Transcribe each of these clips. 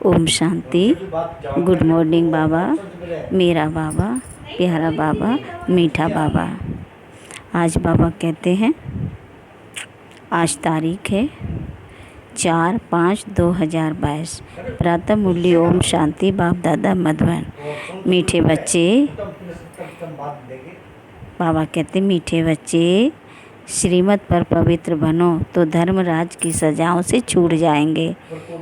Om Shanti. Good morning बाबा, मेरा बाबा, प्यारा बाबा, मीठा बाबा। आज बाबा कहते हैं, आज तारीख है 4/5/2022। प्रातः मुरली ओम शांति। बाप दादा मधुबन। मीठे बच्चे, बाबा कहते मीठे बच्चे, श्रीमत पर पवित्र बनो तो धर्मराज की सजाओं से छूट जाएंगे।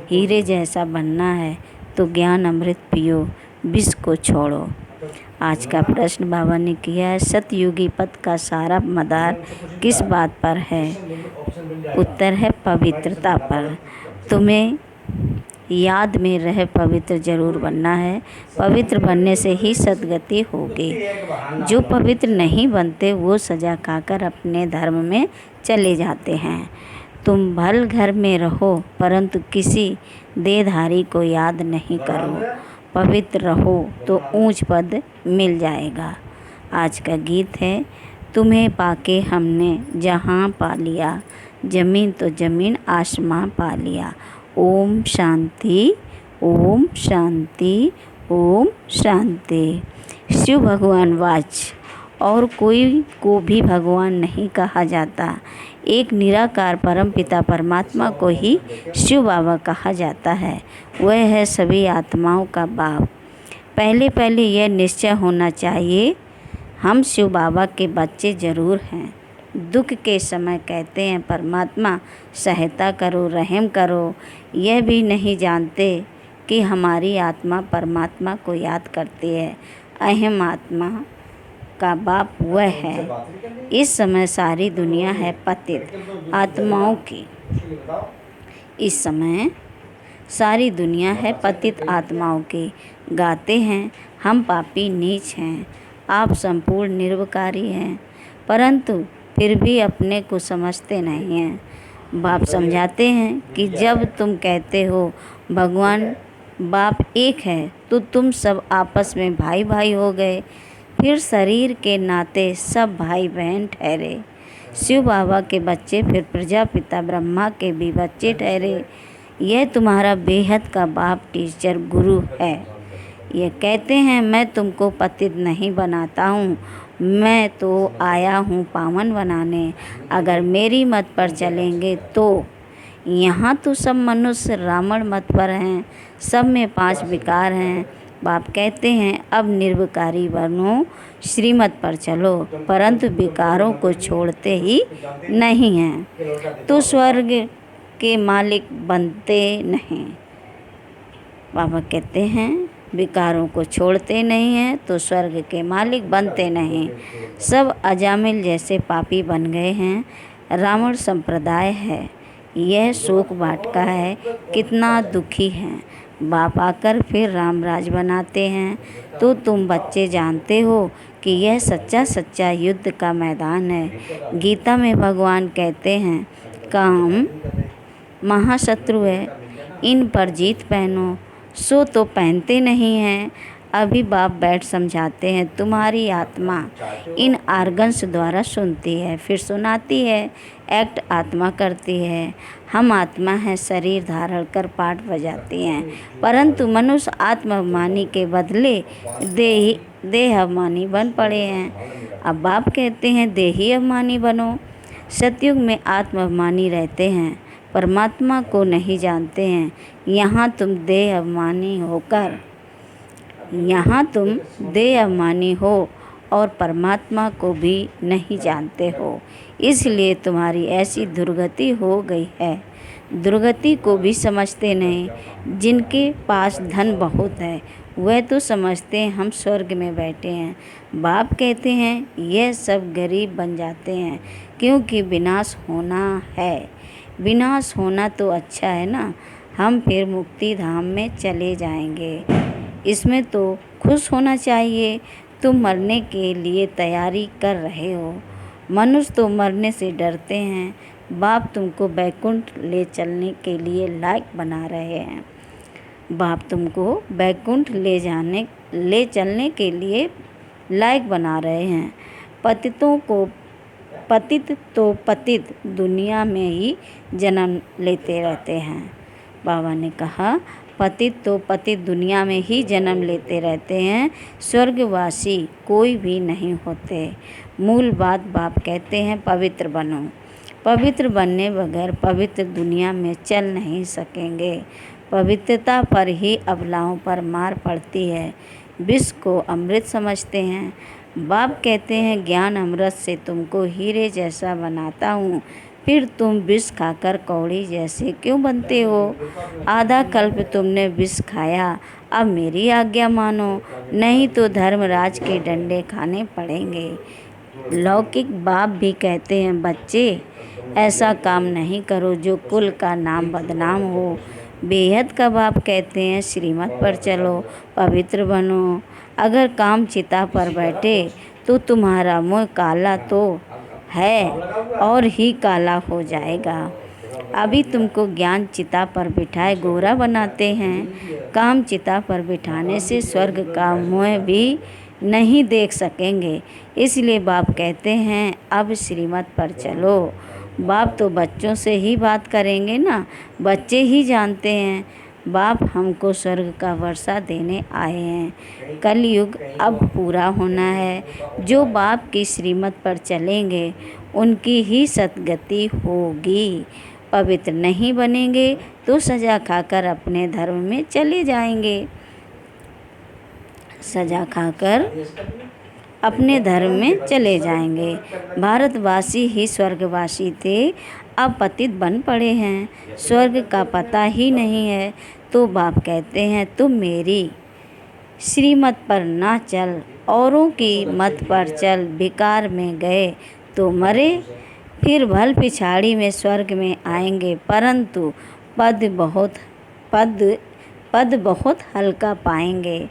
हीरे जैसा बनना है तो ज्ञान अमृत पियो, विष को छोड़ो। आज का प्रश्न बाबा ने किया है, सतयुगी पथ का सारा मदार किस बात पर है? उत्तर है पवित्रता पर। तुम्हें याद में रह पवित्र जरूर बनना है। पवित्र बनने से ही सद्गति होगी। जो पवित्र नहीं बनते वो सजा खाकर अपने धर्म में चले जाते हैं। तुम भल घर में रहो परंतु किसी देहधारी को याद नहीं करो। पवित्र रहो तो ऊंच पद मिल जाएगा। आज का गीत है, तुम्हें पाके हमने जहां पा लिया, जमीन तो जमीन आसमां पा लिया। ओम शांति, ओम शांति, ओम शांति। शिव भगवान वाच। और कोई को भी भगवान नहीं कहा जाता। एक निराकार परम पिता परमात्मा को ही शिव बाबा कहा जाता है। वह है सभी आत्माओं का बाप। पहले यह निश्चय होना चाहिए, हम शिव बाबा के बच्चे ज़रूर हैं। दुख के समय कहते हैं परमात्मा सहायता करो, रहम करो। यह भी नहीं जानते कि हमारी आत्मा परमात्मा को याद करती है। अहम आत्मा का बाप वह है। इस समय सारी दुनिया है पतित आत्माओं की। इस समय सारी दुनिया है पतित आत्माओं की। गाते हैं, हम पापी नीच हैं, आप संपूर्ण निर्विकारी हैं, परंतु फिर भी अपने को समझते नहीं हैं। बाप समझाते हैं कि जब तुम कहते हो भगवान बाप एक है तो तुम सब आपस में भाई भाई हो गए, फिर शरीर के नाते सब भाई बहन ठहरे। शिव बाबा के बच्चे फिर प्रजापिता ब्रह्मा के भी बच्चे ठहरे। यह तुम्हारा बेहद का बाप टीचर गुरु है। यह कहते हैं, मैं तुमको पतित नहीं बनाता हूँ, मैं तो आया हूँ पावन बनाने। अगर मेरी मत पर चलेंगे तो यहाँ तो सब मनुष्य रावण मत पर हैं, सब में 5 विकार हैं। बाप कहते हैं, अब निर्विकारी बनो, श्रीमत पर चलो, परंतु विकारों को छोड़ते ही नहीं हैं तो स्वर्ग के मालिक बनते नहीं। बाबा कहते हैं, विकारों को छोड़ते नहीं हैं तो स्वर्ग के मालिक बनते नहीं। सब अजामिल जैसे पापी बन गए हैं। रावण संप्रदाय है, यह शोक वाटिका है, कितना दुखी हैं। बाप आकर फिर रामराज बनाते हैं। तो तुम बच्चे जानते हो कि यह सच्चा युद्ध का मैदान है। गीता में भगवान कहते हैं, काम महाशत्रु है, इन पर जीत पहनो। सो तो पहनते नहीं हैं। अभी बाप बैठ समझाते हैं, तुम्हारी आत्मा इन आर्गन्स द्वारा सुनती है, फिर सुनाती है, एक्ट आत्मा करती है। हम आत्मा हैं, शरीर धारण कर पाठ बजाती हैं, परंतु मनुष्य आत्माभिमानी के बदले देह अभिमानी बन पड़े हैं। अब बाप कहते हैं, देही अभिमानी बनो। सतयुग में आत्माभिमानी रहते हैं, परमात्मा को नहीं जानते हैं। यहाँ तुम देह अभिमानी हो और परमात्मा को भी नहीं जानते हो, इसलिए तुम्हारी ऐसी दुर्गति हो गई है। दुर्गति को भी समझते नहीं। जिनके पास धन बहुत है वह तो समझते हैं हम स्वर्ग में बैठे हैं। बाप कहते हैं, यह सब गरीब बन जाते हैं क्योंकि विनाश होना है। विनाश होना तो अच्छा है ना, हम फिर मुक्ति धाम में चले जाएंगे, इसमें तो खुश होना चाहिए। तुम मरने के लिए तैयारी कर रहे हो। मनुष्य तो मरने से डरते हैं। बाप तुमको बैकुंठ ले चलने के लिए लायक बना रहे हैं। बाप तुमको बैकुंठ ले चलने के लिए लायक बना रहे हैं। पतित दुनिया में ही जन्म लेते रहते हैं। बाबा ने कहा, पतित तो पतित दुनिया में ही जन्म लेते रहते हैं, स्वर्गवासी कोई भी नहीं होते। मूल बात बाप कहते हैं, पवित्र बनो। पवित्र बनने बगैर पवित्र दुनिया में चल नहीं सकेंगे। पवित्रता पर ही अबलाओं पर मार पड़ती है। विष को अमृत समझते हैं। बाप कहते हैं, ज्ञान अमृत से तुमको हीरे जैसा बनाता हूँ, फिर तुम विष खाकर कौड़ी जैसे क्यों बनते हो? आधा कल्प तुमने विष खाया, अब मेरी आज्ञा मानो, नहीं तो धर्मराज के डंडे खाने पड़ेंगे। लौकिक बाप भी कहते हैं, बच्चे ऐसा काम नहीं करो जो कुल का नाम बदनाम हो। बेहद का बाप कहते हैं, श्रीमत पर चलो, पवित्र बनो। अगर काम चिता पर बैठे तो तुम्हारा मुँह काला तो है और ही काला हो जाएगा। अभी तुमको ज्ञान चिता पर बिठाए गोरा बनाते हैं। काम चिता पर बिठाने से स्वर्ग का मुँह भी नहीं देख सकेंगे। इसलिए बाप कहते हैं, अब श्रीमत पर चलो। बाप तो बच्चों से ही बात करेंगे ना, बच्चे ही जानते हैं। बाप हमको स्वर्ग का वर्षा देने आए हैं। कलयुग अब पूरा होना है। जो बाप की श्रीमत पर चलेंगे उनकी ही सद्गति होगी। पवित्र नहीं बनेंगे तो सजा खाकर अपने धर्म में चले जाएंगे। सजा खाकर अपने धर्म में चले जाएंगे। भारतवासी ही स्वर्गवासी थे, अब पतित बन पड़े हैं। स्वर्ग का पता ही नहीं है। तो बाप कहते हैं, तुम मेरी श्रीमत पर ना चल, औरों की मत पर चल। बेकार में गए तो मरे, फिर भल पिछाड़ी में स्वर्ग में आएंगे, परंतु पद बहुत हल्का पाएंगे।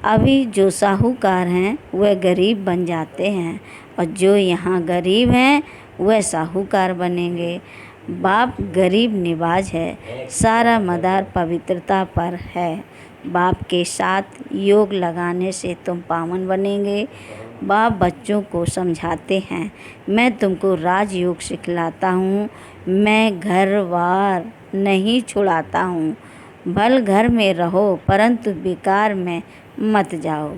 अभी जो साहूकार हैं वह गरीब बन जाते हैं, और जो यहाँ गरीब हैं वह साहूकार बनेंगे। बाप गरीब निवाज है, सारा मदार पवित्रता पर है। बाप के साथ योग लगाने से तुम पावन बनेंगे। बाप बच्चों को समझाते हैं, मैं तुमको राजयोग सिखलाता हूँ, मैं घर वार नहीं छुड़ाता हूँ। भल घर में रहो, परंतु बेकार में मत जाओ,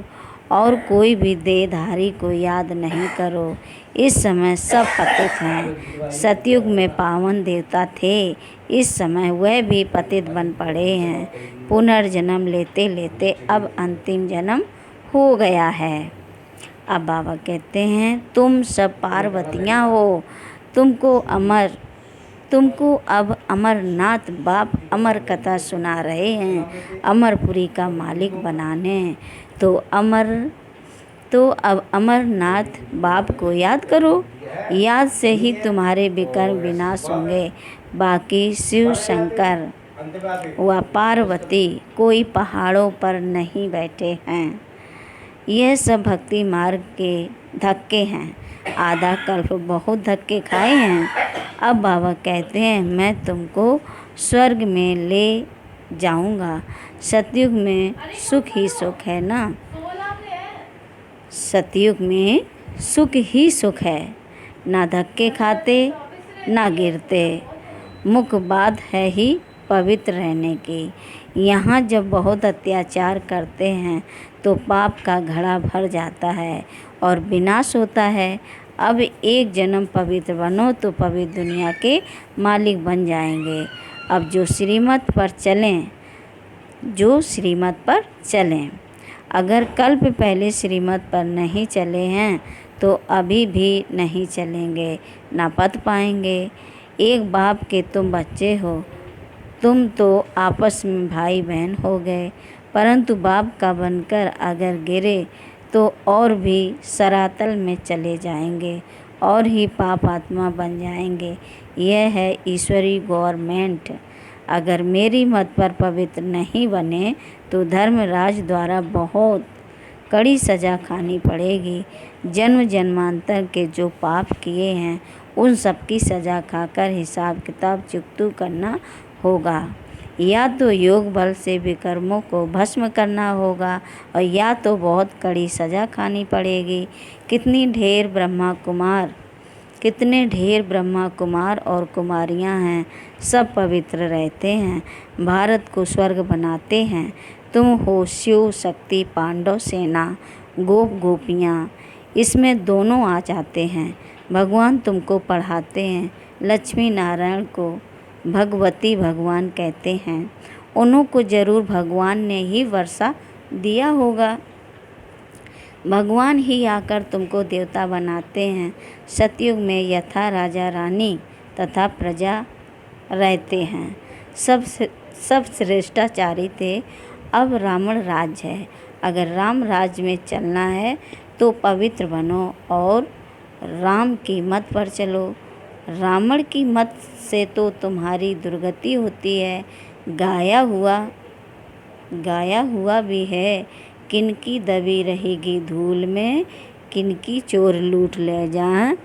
और कोई भी देहधारी को याद नहीं करो। इस समय सब पतित हैं। सतयुग में पावन देवता थे, इस समय वह भी पतित बन पड़े हैं। पुनर्जन्म लेते लेते अब अंतिम जन्म हो गया है। अब बाबा कहते हैं, तुम सब पार्वतियाँ हो, तुमको अब अमरनाथ बाप अमर कथा सुना रहे हैं। अमरपुरी का मालिक बनाने तो अब अमरनाथ बाप को याद करो। याद से ही तुम्हारे विकर्म विनाश होंगे। बाकी शिव शंकर व पार्वती कोई पहाड़ों पर नहीं बैठे हैं। यह सब भक्ति मार्ग के धक्के हैं। आधा कल्प बहुत धक्के खाए हैं। अब बाबा कहते हैं, मैं तुमको स्वर्ग में ले जाऊंगा। सतयुग में सुख ही सुख है ना, सतयुग में सुख ही सुख है। ना धक्के खाते ना गिरते, मुख बात है ही पवित्र रहने की। यहाँ जब बहुत अत्याचार करते हैं तो पाप का घड़ा भर जाता है और विनाश होता है। अब एक जन्म पवित्र बनो तो पवित्र दुनिया के मालिक बन जाएंगे। अब जो श्रीमत पर चलें। अगर कल्प पहले श्रीमत पर नहीं चले हैं तो अभी भी नहीं चलेंगे, ना पद पाएंगे। एक बाप के तुम बच्चे हो, तुम तो आपस में भाई बहन हो गए, परंतु बाप का बनकर अगर गिरे तो और भी सरातल में चले जाएंगे और ही पाप आत्मा बन जाएंगे। यह है ईश्वरी गवर्नमेंट। अगर मेरी मत पर पवित्र नहीं बने तो धर्मराज द्वारा बहुत कड़ी सज़ा खानी पड़ेगी। जन्म जन्मांतर के जो पाप किए हैं उन सब की सज़ा खाकर हिसाब किताब चुकता करना होगा। या तो योग बल से विकर्मों को भस्म करना होगा और या तो बहुत कड़ी सज़ा खानी पड़ेगी। कितनी ढेर ब्रह्मा कुमार कितने ढेर ब्रह्मा कुमार और कुमारियां हैं, सब पवित्र रहते हैं, भारत को स्वर्ग बनाते हैं। तुम हो शिव शक्ति पांडव सेना, गोप गोपियाँ इसमें दोनों आ जाते हैं। भगवान तुमको पढ़ाते हैं, लक्ष्मी नारायण को भगवती भगवान कहते हैं। उन्हों को जरूर भगवान ने ही वर्षा दिया होगा। भगवान ही आकर तुमको देवता बनाते हैं। सतयुग में यथा राजा रानी तथा प्रजा रहते हैं, सब श्रेष्ठाचारी थे। अब रावण राज्य है। अगर राम राज्य में चलना है तो पवित्र बनो और राम की मत पर चलो। रावण की मत से तो तुम्हारी दुर्गति होती है। गाया हुआ भी है, किनकी दबी रहेगी धूल में, किनकी चोर लूट ले जाए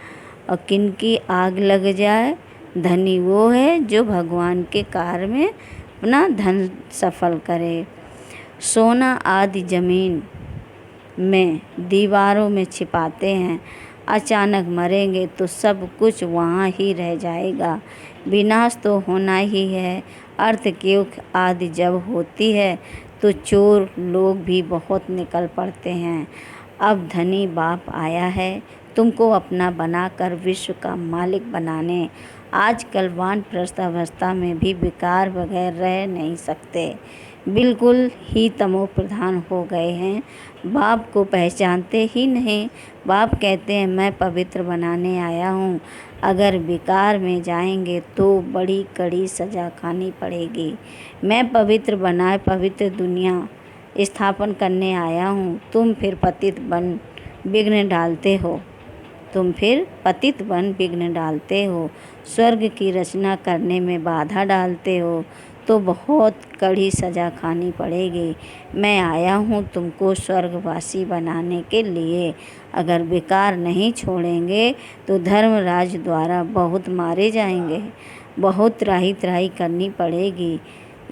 और किनकी आग लग जाए। धनी वो है जो भगवान के कार्य में अपना धन सफल करे। सोना आदि जमीन में दीवारों में छिपाते हैं, अचानक मरेंगे तो सब कुछ वहाँ ही रह जाएगा। विनाश तो होना ही है। अर्थक्वेक आदि जब होती है तो चोर लोग भी बहुत निकल पड़ते हैं। अब धनी बाप आया है तुमको अपना बनाकर विश्व का मालिक बनाने। आजकल वानप्रस्थ अवस्था में भी विकार बगैर रह नहीं सकते, बिल्कुल ही तमो प्रधान हो गए हैं। बाप को पहचानते ही नहीं। बाप कहते हैं मैं पवित्र बनाने आया हूँ, अगर विकार में जाएंगे तो बड़ी कड़ी सज़ा खानी पड़ेगी। मैं पवित्र बनाए पवित्र दुनिया स्थापन करने आया हूँ, तुम फिर पतित बन विघ्न डालते हो, स्वर्ग की रचना करने में बाधा डालते हो तो बहुत कड़ी सज़ा खानी पड़ेगी। मैं आया हूँ तुमको स्वर्गवासी बनाने के लिए। अगर विकार नहीं छोड़ेंगे तो धर्मराज द्वारा बहुत मारे जाएंगे, बहुत त्राही त्राही करनी पड़ेगी।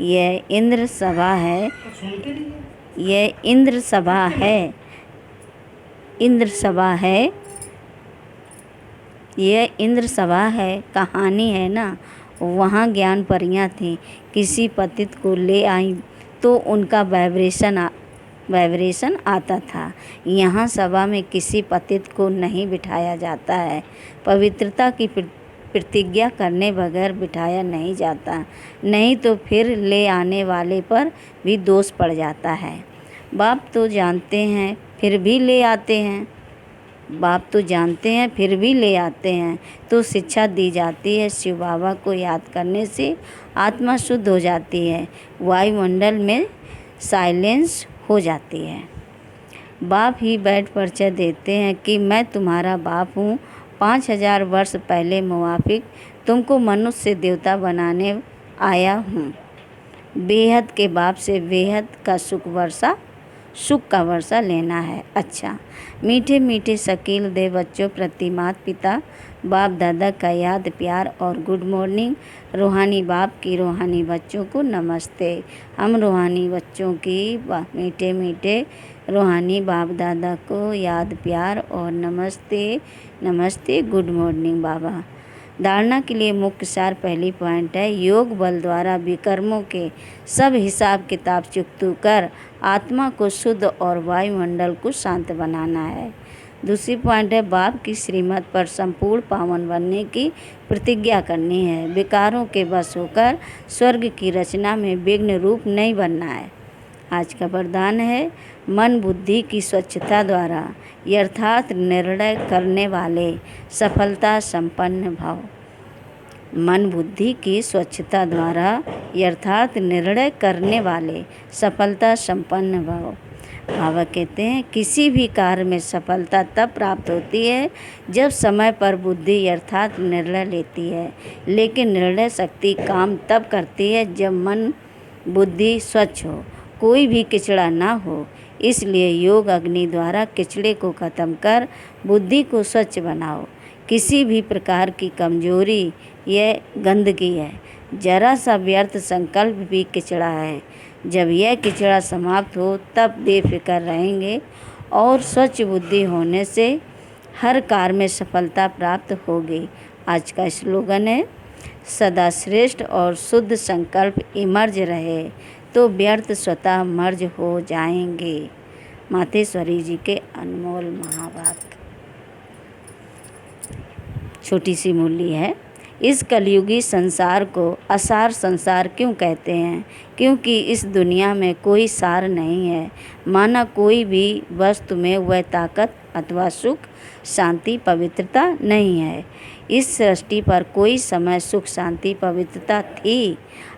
यह इंद्र सभा है, कहानी है ना। वहाँ ज्ञान परियां थीं, किसी पतित को ले आई तो उनका वाइब्रेशन आता था। यहाँ सभा में किसी पतित को नहीं बिठाया जाता है। पवित्रता की प्रतिज्ञा करने बगैर बिठाया नहीं जाता, नहीं तो फिर ले आने वाले पर भी दोष पड़ जाता है। बाप तो जानते हैं फिर भी ले आते हैं तो शिक्षा दी जाती है। शिव बाबा को याद करने से आत्मा शुद्ध हो जाती है, वायुमंडल में साइलेंस हो जाती है। बाप ही बैठ परिचय देते हैं कि मैं तुम्हारा बाप हूँ। 5000 वर्ष पहले मुआफिक तुमको मनुष्य से देवता बनाने आया हूँ। बेहद के बाप से बेहद का सुख का वर्षा लेना है। अच्छा, मीठे मीठे शकील दे बच्चों प्रति माता पिता बाप दादा का याद प्यार और गुड मॉर्निंग। रूहानी बाप की रूहानी बच्चों को नमस्ते। हम रूहानी बच्चों की मीठे मीठे रूहानी बाप दादा को याद प्यार और नमस्ते गुड मॉर्निंग बाबा। धारणा के लिए मुख्य सार पहली पॉइंट है, योग बल द्वारा विकर्मों के सब हिसाब किताब चुकतू कर आत्मा को शुद्ध और वायुमंडल को शांत बनाना है। दूसरी पॉइंट है, बाप की श्रीमत पर संपूर्ण पावन बनने की प्रतिज्ञा करनी है। विकारों के बस होकर स्वर्ग की रचना में विघ्न रूप नहीं बनना है। आज का वरदान है, मन बुद्धि की स्वच्छता द्वारा यथार्थ निर्णय करने वाले सफलता संपन्न भव। मन बुद्धि की स्वच्छता द्वारा यथार्थ निर्णय करने वाले सफलता संपन्न भव। बाबा कहते हैं किसी भी कार्य में सफलता तब प्राप्त होती है जब समय पर बुद्धि यथार्थ निर्णय लेती है, लेकिन निर्णय शक्ति काम तब करती है जब मन बुद्धि स्वच्छ हो, कोई भी किचड़ा ना हो। इसलिए योग अग्नि द्वारा किचड़े को खत्म कर बुद्धि को स्वच्छ बनाओ। किसी भी प्रकार की कमजोरी यह गंदगी है, जरा सा व्यर्थ संकल्प भी किचड़ा है। जब यह किचड़ा समाप्त हो तब बेफिक्र रहेंगे और स्वच्छ बुद्धि होने से हर कार्य में सफलता प्राप्त होगी। आज का स्लोगन है, सदा श्रेष्ठ और शुद्ध संकल्प इमर्ज रहे तो व्यर्थ स्वतः मर्ज हो जाएंगे। मातेश्वरी जी के अनमोल महावाक्य। छोटी सी मूली है। इस कलयुगी संसार को असार संसार क्यों कहते हैं? क्योंकि इस दुनिया में कोई सार नहीं है। माना कोई भी वस्तु में वह ताकत अथवा सुख, शांति, पवित्रता नहीं है। इस सृष्टि पर कोई समय सुख, शांति, पवित्रता थी,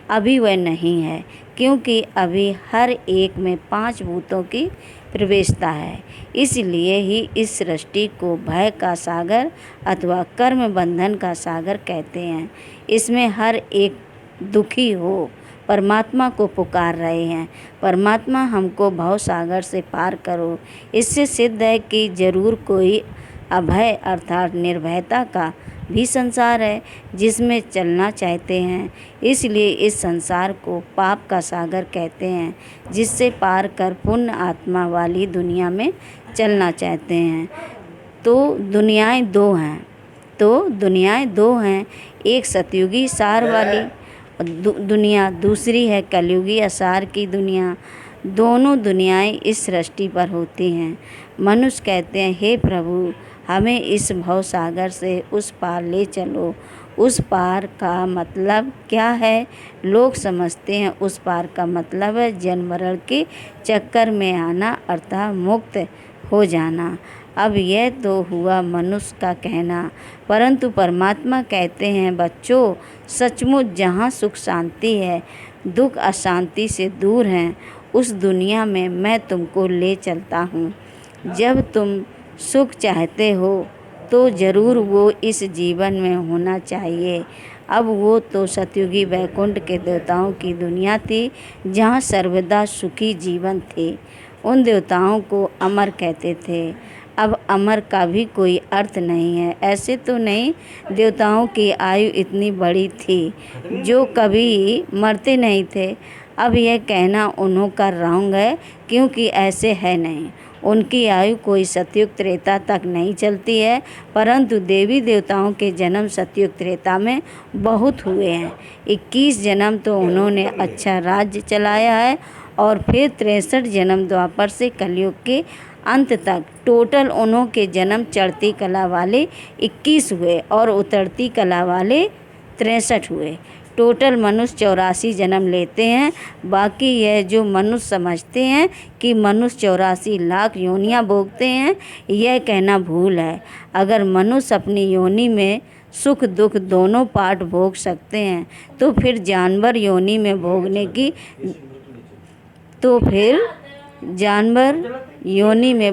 अभी वह नहीं है, क्योंकि अभी हर एक में 5 भूतों की प्रवेशता है। इसलिए ही इस सृष्टि को भय का सागर अथवा कर्म बंधन का सागर कहते हैं। इसमें हर एक दुखी हो परमात्मा को पुकार रहे हैं, परमात्मा हमको भव सागर से पार करो। इससे सिद्ध है कि जरूर कोई अभय अर्थात निर्भयता का भी संसार है जिसमें चलना चाहते हैं। इसलिए इस संसार को पाप का सागर कहते हैं, जिससे पार कर पुण्य आत्मा वाली दुनिया में चलना चाहते हैं। तो दुनियाएं दो हैं, एक सतयुगी सार वाली दुनिया, दूसरी है कलयुगी असार की दुनिया। दोनों दुनियाएं इस सृष्टि पर होती हैं। मनुष्य कहते हैं, हे प्रभु, हमें इस भव सागर से उस पार ले चलो। उस पार का मतलब क्या है? लोग समझते हैं उस पार का मतलब है जन्म मरण के चक्कर में आना अर्थात मुक्त हो जाना। अब यह तो हुआ मनुष्य का कहना, परंतु परमात्मा कहते हैं, बच्चों, सचमुच जहाँ सुख शांति है, दुख अशांति से दूर हैं, उस दुनिया में मैं तुमको ले चलता हूँ। जब तुम सुख चाहते हो तो ज़रूर वो इस जीवन में होना चाहिए। अब वो तो सतयुगी वैकुंठ के देवताओं की दुनिया थी, जहाँ सर्वदा सुखी जीवन थे। उन देवताओं को अमर कहते थे। अब अमर का भी कोई अर्थ नहीं है। ऐसे तो नहीं, देवताओं की आयु इतनी बड़ी थी जो कभी मरते नहीं थे। अब यह कहना उन्हों का रॉन्ग है, क्योंकि ऐसे है नहीं। उनकी आयु कोई सतयुग त्रेता तक नहीं चलती है, परंतु देवी देवताओं के जन्म सतयुग त्रेता में बहुत हुए हैं। 21 जन्म तो उन्होंने अच्छा राज्य चलाया है, और फिर 63 जन्म द्वापर से कलयुग के अंत तक टोटल उन्हों के जन्म चढ़ती कला वाले 21 हुए और उतरती कला वाले 63 हुए। टोटल मनुष्य 84 जन्म लेते हैं। बाकी यह जो मनुष्य समझते हैं कि मनुष्य 84 लाख योनियाँ भोगते हैं, यह कहना भूल है। अगर मनुष्य अपनी योनि में सुख दुख दोनों पार्ट भोग सकते हैं, तो फिर जानवर योनि में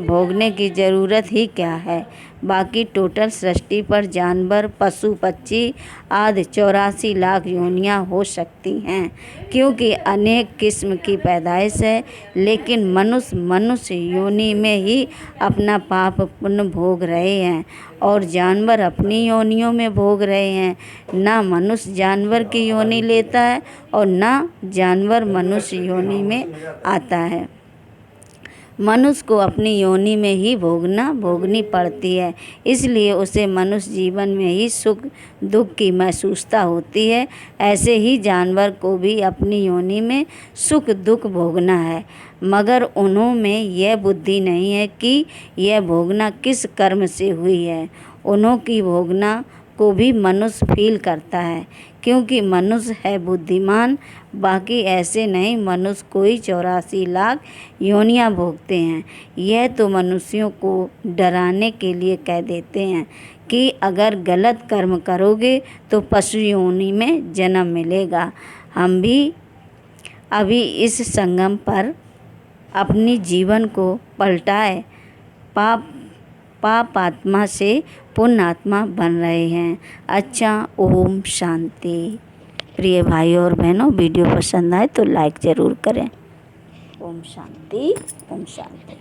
भोगने की ज़रूरत ही क्या है। बाकी टोटल सृष्टि पर जानवर, पशु, पक्षी आदि 84 लाख योनियाँ हो सकती हैं, क्योंकि अनेक किस्म की पैदाइश है। लेकिन मनुष्य योनि में ही अपना पाप पुण्य भोग रहे हैं, और जानवर अपनी योनियों में भोग रहे हैं। ना मनुष्य जानवर की योनि लेता है और ना जानवर मनुष्य योनि में आता है। मनुष्य को अपनी योनि में ही भोगनी पड़ती है, इसलिए उसे मनुष्य जीवन में ही सुख दुख की महसूसता होती है। ऐसे ही जानवर को भी अपनी योनि में सुख दुख भोगना है, मगर उन्हों में यह बुद्धि नहीं है कि यह भोगना किस कर्म से हुई है। उन्हों की भोगना को भी मनुष्य फील करता है, क्योंकि मनुष्य है बुद्धिमान। बाकी ऐसे नहीं, मनुष्य कोई 84 लाख योनियाँ भोगते हैं। यह तो मनुष्यों को डराने के लिए कह देते हैं कि अगर गलत कर्म करोगे तो पशु योनि में जन्म मिलेगा। हम भी अभी इस संगम पर अपनी जीवन को पलटाए पाप आत्मा से पुण्य आत्मा बन रहे हैं। अच्छा, ओम शांति। प्रिय भाइयों और बहनों, वीडियो पसंद आए तो लाइक ज़रूर करें। ओम शांति, ओम शांति।